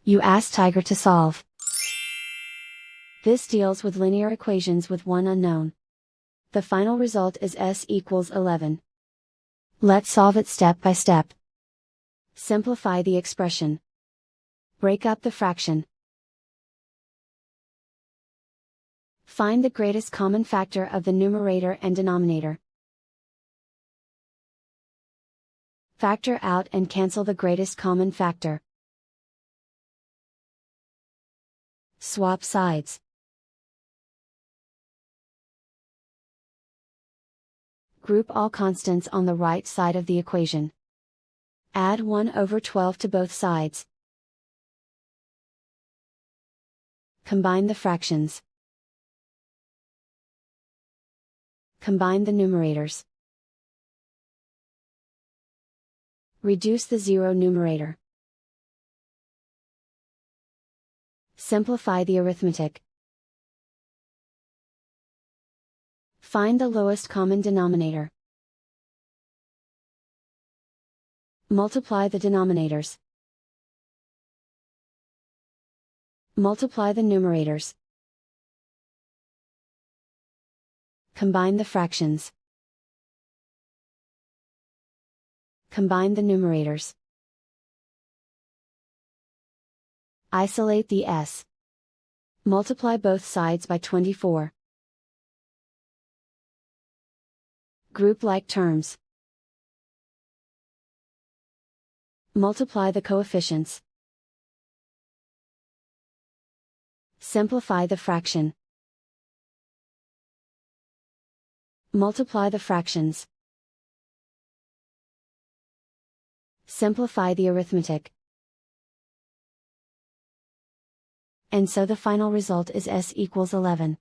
You ask Tiger to solve. This deals with linear equations with one unknown. The final result is s equals 11. Let's solve it step by step. Simplify the expression. Break up the fraction. Find the greatest common factor of the numerator and denominator. Factor out and cancel the greatest common factor. Swap sides. Group all constants on the right side of the equation. Add 1/12 to both sides. Combine the fractions. Combine the numerators. Reduce the zero numerator. Simplify the arithmetic. Find the lowest common denominator. Multiply the denominators. Multiply the numerators. Combine the fractions. Combine the numerators. Isolate the s. Multiply both sides by 24. Group like terms. Multiply the coefficients. Simplify the fraction. Multiply the fractions. Simplify the arithmetic. And so the final result is s equals 11.